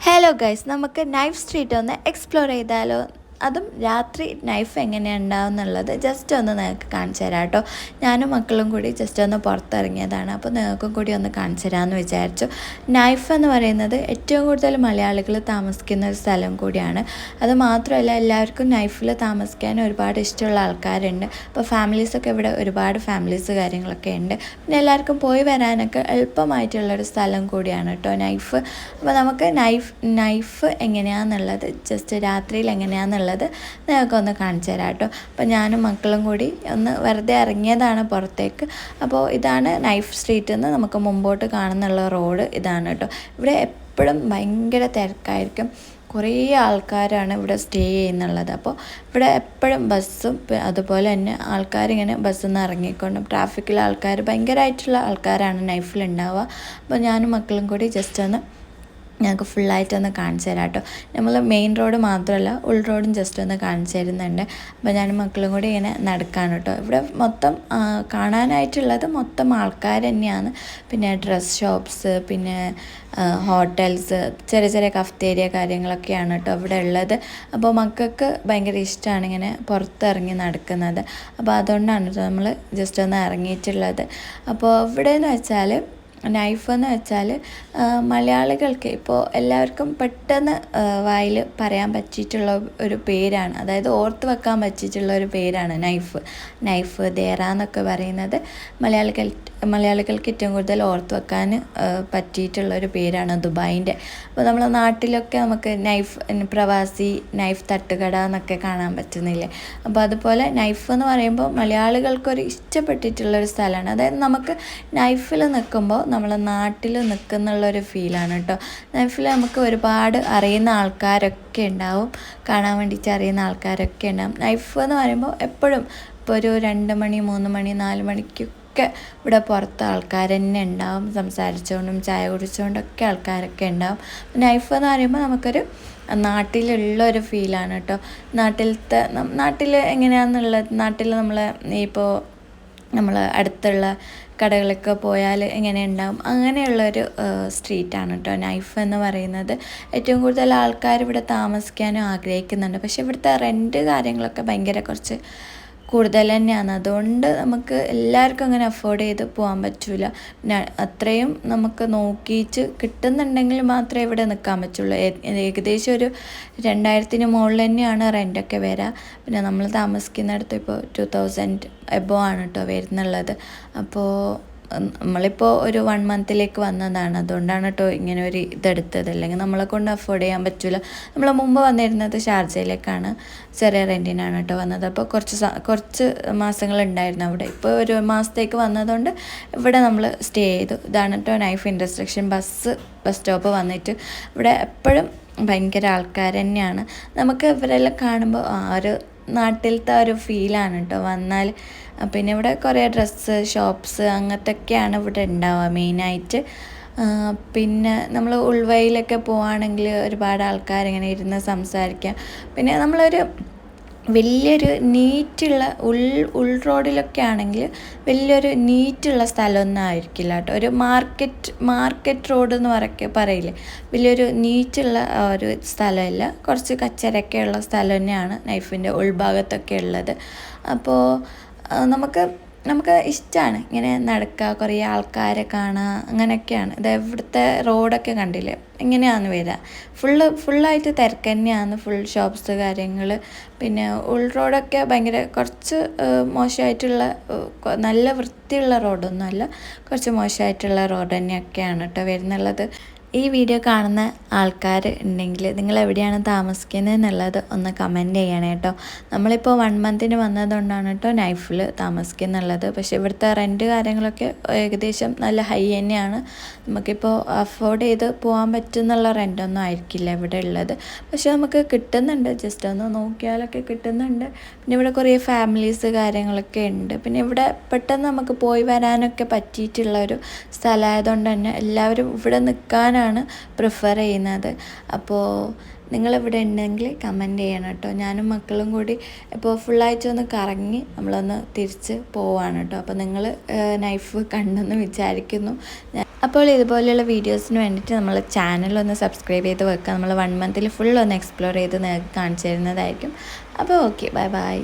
Hello guys, നമുക്ക് knife street ഒന്ന് explore ചെയ്താലോ? അതും രാത്രി നൈഫ് എങ്ങനെയാണ് ഉണ്ടാവും എന്നുള്ളത് ജസ്റ്റ് ഒന്ന് നിങ്ങൾക്ക് കാണിച്ചു തരാം കേട്ടോ. ഞാനും മക്കളും കൂടി ജസ്റ്റ് ഒന്ന് പുറത്തിറങ്ങിയതാണ്, അപ്പോൾ നിങ്ങൾക്കും കൂടി ഒന്ന് കാണിച്ചു തരാമെന്ന് വിചാരിച്ചു. നൈഫ് എന്ന് പറയുന്നത് ഏറ്റവും കൂടുതൽ മലയാളികൾ താമസിക്കുന്ന ഒരു സ്ഥലം കൂടിയാണ്. അത് മാത്രമല്ല, എല്ലാവർക്കും നൈഫിൽ താമസിക്കാൻ ഒരുപാട് ഇഷ്ടമുള്ള ആൾക്കാരുണ്ട്. അപ്പോൾ ഫാമിലീസൊക്കെ ഇവിടെ ഒരുപാട് ഫാമിലീസ് കാര്യങ്ങളൊക്കെ ഉണ്ട്. പിന്നെ എല്ലാവർക്കും പോയി വരാനൊക്കെ എളുപ്പമായിട്ടുള്ളൊരു സ്ഥലം കൂടിയാണ് കേട്ടോ നൈഫ്. അപ്പോൾ നമുക്ക് നൈഫ് എങ്ങനെയാണെന്നുള്ളത് ജസ്റ്റ് രാത്രിയിൽ എങ്ങനെയാണെന്നുള്ളത് നിങ്ങൾക്കൊന്ന് കാണിച്ചു തരാം കേട്ടോ. അപ്പോൾ ഞാനും മക്കളും കൂടി ഒന്ന് വെറുതെ ഇറങ്ങിയതാണ് പുറത്തേക്ക്. അപ്പോൾ ഇതാണ് നൈഫ് സ്ട്രീറ്റിൽ നിന്ന് നമുക്ക് മുമ്പോട്ട് കാണുന്നുള്ള റോഡ് ഇതാണ് കേട്ടോ. ഇവിടെ എപ്പോഴും ഭയങ്കര തിരക്കായിരിക്കും. കുറേ ആൾക്കാരാണ് ഇവിടെ സ്റ്റേ ചെയ്യുന്നുള്ളത്. അപ്പോൾ ഇവിടെ എപ്പോഴും ബസ്സും അതുപോലെ തന്നെ ആൾക്കാരിങ്ങനെ ബസ്സിൽ നിന്ന് ഇറങ്ങിക്കൊണ്ടും ട്രാഫിക്കിലെ ആൾക്കാർ ഭയങ്കരമായിട്ടുള്ള ആൾക്കാരാണ് നൈഫിലുണ്ടാവുക. അപ്പോൾ ഞാനും മക്കളും കൂടി ജസ്റ്റ് ഒന്ന് ഞങ്ങൾക്ക് ഫുള്ളായിട്ടൊന്ന് കാണിച്ചു തരാം കേട്ടോ. നമ്മൾ മെയിൻ റോഡ് മാത്രമല്ല ഉൾ റോഡും ജസ്റ്റ് ഒന്ന് കാണിച്ചു തരുന്നുണ്ട്. അപ്പോൾ ഞാനും മക്കളും കൂടി ഇങ്ങനെ നടക്കാണ് കേട്ടോ. ഇവിടെ മൊത്തം കാണാനായിട്ടുള്ളത് മൊത്തം ആൾക്കാർ തന്നെയാണ്. പിന്നെ ഡ്രസ് ഷോപ്സ്, പിന്നെ ഹോട്ടൽസ്, ചെറിയ ചെറിയ കഫ്തേരിയ കാര്യങ്ങളൊക്കെയാണ് കേട്ടോ ഇവിടെ ഉള്ളത്. അപ്പോൾ മക്കൾക്ക് ഭയങ്കര ഇഷ്ടമാണ് ഇങ്ങനെ പുറത്തിറങ്ങി നടക്കുന്നത്. അപ്പോൾ അതുകൊണ്ടാണ് കേട്ടോ നമ്മൾ ജസ്റ്റ് ഒന്ന് ഇറങ്ങിയിട്ടുള്ളത്. അപ്പോൾ ഇവിടെ എന്ന് വെച്ചാൽ നൈഫ് എന്ന് വെച്ചാൽ മലയാളികൾക്ക് ഇപ്പോൾ എല്ലാവർക്കും പെട്ടെന്ന് വായിൽ പറയാൻ പറ്റിയിട്ടുള്ള ഒരു പേരാണ്. അതായത് ഓർത്ത് വെക്കാൻ പറ്റിയിട്ടുള്ള ഒരു പേരാണ് നൈഫ് ദേറ എന്നൊക്കെ പറയുന്നത്. മലയാളികൾക്ക് ഏറ്റവും കൂടുതൽ ഓർത്ത് വെക്കാൻ പറ്റിയിട്ടുള്ള ഒരു പേരാണ് ദുബായിൻ്റെ. അപ്പോൾ നമ്മളെ നാട്ടിലൊക്കെ നമുക്ക് നൈഫ് പ്രവാസി, നൈഫ് തട്ടുകട എന്നൊക്കെ കാണാൻ പറ്റുന്നില്ലേ. അപ്പോൾ അതുപോലെ നൈഫ് എന്ന് പറയുമ്പോൾ മലയാളികൾക്കൊരു ഇഷ്ടപ്പെട്ടിട്ടുള്ളൊരു സ്ഥലമാണ്. അതായത് നമുക്ക് നൈഫിൽ നിൽക്കുമ്പോൾ നമ്മളെ നാട്ടിൽ നിൽക്കുന്നുള്ളൊരു ഫീലാണ് കേട്ടോ. നൈഫിൽ നമുക്ക് ഒരുപാട് അറിയുന്ന ആൾക്കാരൊക്കെ ഉണ്ടാവും, കാണാൻ വേണ്ടിയിട്ട് അറിയുന്ന ആൾക്കാരൊക്കെ ഉണ്ടാവും. നൈഫ് എന്ന് പറയുമ്പോൾ എപ്പോഴും ഇപ്പോൾ ഒരു 2 മണി 3 മണി 4 മണിക്കൊക്കെ ഇവിടെ പുറത്ത് ആൾക്കാർ തന്നെ ഉണ്ടാവും, സംസാരിച്ചുകൊണ്ടും ചായ കുടിച്ചുകൊണ്ടൊക്കെ ആൾക്കാരൊക്കെ ഉണ്ടാവും. നൈഫ് എന്ന് പറയുമ്പോൾ നമുക്കൊരു നാട്ടിലുള്ളൊരു ഫീലാണ് കേട്ടോ. നാട്ടിൽ എങ്ങനെയാണെന്നുള്ളത്, നാട്ടിൽ ഇപ്പോൾ നമ്മൾ അടുത്തുള്ള കടകളൊക്കെ പോയാൽ എങ്ങനെ ഉണ്ടാവും അങ്ങനെയുള്ളൊരു സ്ട്രീറ്റാണ് കേട്ടോ നൈഫ് എന്ന് പറയുന്നത്. ഏറ്റവും കൂടുതൽ ആൾക്കാർ ഇവിടെ താമസിക്കാനും ആഗ്രഹിക്കുന്നുണ്ട്. പക്ഷേ ഇവിടുത്തെ റെൻറ്റ് കാര്യങ്ങളൊക്കെ ഭയങ്കര കുറച്ച് കൂടുതൽ തന്നെയാണ്. അതുകൊണ്ട് നമുക്ക് എല്ലാവർക്കും അങ്ങനെ അഫോർഡ് ചെയ്ത് പോകാൻ പറ്റില്ല. പിന്നെ അത്രയും നമുക്ക് നോക്കിയിട്ട് കിട്ടുന്നുണ്ടെങ്കിൽ മാത്രമേ ഇവിടെ നിൽക്കാൻ പറ്റുള്ളൂ. ഏകദേശം ഒരു 2000-ന് മുകളിൽ തന്നെയാണ് റെൻ്റൊക്കെ വരിക. പിന്നെ നമ്മൾ താമസിക്കുന്നിടത്ത് ഇപ്പോൾ 2000 എബോ ആണ് കേട്ടോ വരുന്നുള്ളത്. അപ്പോൾ നമ്മളിപ്പോൾ ഒരു 1 മന്തിലേക്ക് വന്നതാണ്, അതുകൊണ്ടാണ് കേട്ടോ ഇങ്ങനെ ഒരു ഇതെടുത്തത്. അല്ലെങ്കിൽ നമ്മളെ കൊണ്ട് അഫോർഡ് ചെയ്യാൻ പറ്റില്ല. നമ്മൾ മുമ്പ് വന്നിരുന്നത് ഷാർജയിലേക്കാണ്, ചെറിയ റെൻറ്റിനാണ് കേട്ടോ വന്നത്. അപ്പോൾ കുറച്ച് മാസങ്ങളുണ്ടായിരുന്നു അവിടെ. ഇപ്പോൾ ഒരു മാസത്തേക്ക് വന്നതുകൊണ്ട് ഇവിടെ നമ്മൾ സ്റ്റേ ചെയ്തു. ഇതാണ് കേട്ടോ നൈഫ് ഇൻ്റർസെക്ഷൻ ബസ് സ്റ്റോപ്പ് വന്നിട്ട്. ഇവിടെ എപ്പോഴും ഭയങ്കര ആൾക്കാർ തന്നെയാണ്. നമുക്ക് ഇവരെല്ലാം കാണുമ്പോൾ ഒരു നാട്ടിലത്തെ ഒരു ഫീലാണ് കേട്ടോ വന്നാൽ. പിന്നെ ഇവിടെ കുറേ ഡ്രസ്സ് ഷോപ്സ് അങ്ങനത്തെയൊക്കെയാണ് ഇവിടെ ഉണ്ടാവുക മെയിനായിട്ട്. പിന്നെ നമ്മൾ ഉൾവയിലൊക്കെ പോവുകയാണെങ്കിൽ ഒരുപാട് ആൾക്കാരിങ്ങനെ ഇരുന്ന് സംസാരിക്കാം. പിന്നെ നമ്മളൊരു വലിയൊരു നീറ്റുള്ള ഉൾ റോഡിലൊക്കെ ആണെങ്കിൽ വലിയൊരു നീറ്റുള്ള സ്ഥലമൊന്നും ആയിരിക്കില്ല കേട്ടോ. ഒരു മാർക്കറ്റ് റോഡ് എന്ന് പറയില്ലേ, വലിയൊരു നീറ്റുള്ള ഒരു സ്ഥലമില്ല. കുറച്ച് കച്ചറയൊക്കെ ഉള്ള സ്ഥലം തന്നെയാണ് നൈഫിൻ്റെ ഉൾഭാഗത്തൊക്കെ ഉള്ളത്. അപ്പോൾ നമുക്ക് ഇഷ്ടമാണ് ഇങ്ങനെ നടക്കുക, കുറേ ആൾക്കാരെ കാണുക, അങ്ങനെയൊക്കെയാണ്. ഇത് ഇവിടുത്തെ റോഡൊക്കെ കണ്ടില്ലേ എങ്ങനെയാണ് വരിക, ഫുള്ളായിട്ട് തിരക്ക് തന്നെയാണ്, ഫുൾ ഷോപ്സ് കാര്യങ്ങൾ. പിന്നെ ഉൾ റോഡൊക്കെ ഭയങ്കര കുറച്ച് മോശമായിട്ടുള്ള, നല്ല വൃത്തിയുള്ള റോഡൊന്നുമല്ല, കുറച്ച് മോശമായിട്ടുള്ള റോഡ് തന്നെയൊക്കെയാണ് കേട്ടോ വരുന്നുള്ളത്. ഈ വീഡിയോ കാണുന്ന ആൾക്കാർ ഉണ്ടെങ്കിൽ നിങ്ങൾ എവിടെയാണ് താമസിക്കുന്നത് എന്നുള്ളത് ഒന്ന് കമൻറ്റ് ചെയ്യണേ കേട്ടോ. നമ്മളിപ്പോൾ 1 മന്തിന് വന്നതുകൊണ്ടാണ് കേട്ടോ നൈഫിൽ താമസിക്കുന്നുള്ളത്. പക്ഷേ ഇവിടുത്തെ റെൻറ്റ് കാര്യങ്ങളൊക്കെ ഏകദേശം നല്ല ഹൈ തന്നെയാണ്. നമുക്കിപ്പോൾ അഫോർഡ് ചെയ്ത് പോകാൻ പറ്റുന്നുള്ള റെൻറ്റൊന്നും ആയിരിക്കില്ല ഇവിടെ ഉള്ളത്. പക്ഷേ നമുക്ക് കിട്ടുന്നുണ്ട്, ജസ്റ്റ് ഒന്ന് നോക്കിയാലൊക്കെ കിട്ടുന്നുണ്ട്. പിന്നെ ഇവിടെ കുറേ ഫാമിലീസ് കാര്യങ്ങളൊക്കെ ഉണ്ട്. പിന്നെ ഇവിടെ പെട്ടെന്ന് നമുക്ക് പോയി വരാനൊക്കെ പറ്റിയിട്ടുള്ള ഒരു സ്ഥലമായതുകൊണ്ട് തന്നെ എല്ലാവരും ഇവിടെ നിൽക്കാനാണ് പ്രിഫർ ചെയ്യുന്നത്. അപ്പോൾ നിങ്ങളിവിടെ ഉണ്ടെങ്കിൽ കമൻറ്റ് ചെയ്യണം കേട്ടോ. ഞാനും മക്കളും കൂടി ഇപ്പോൾ ഫുള്ളായിട്ട് ഒന്ന് കറങ്ങി നമ്മളൊന്ന് തിരിച്ച് പോവാണ് കേട്ടോ. അപ്പോൾ നിങ്ങൾ നൈഫ് കണ്ടെന്ന് വിചാരിക്കുന്നു. അപ്പോൾ ഇതുപോലെയുള്ള വീഡിയോസിന് വേണ്ടിയിട്ട് നമ്മൾ ചാനലൊന്ന് സബ്സ്ക്രൈബ് ചെയ്ത് വെക്കുക. നമ്മൾ 1 മന്തിൽ ഫുൾ ഒന്ന് എക്സ്പ്ലോർ ചെയ്ത് നിങ്ങൾക്ക് കാണിച്ചു തരുന്നതായിരിക്കും. അപ്പോൾ ഓക്കെ, ബൈ ബൈ.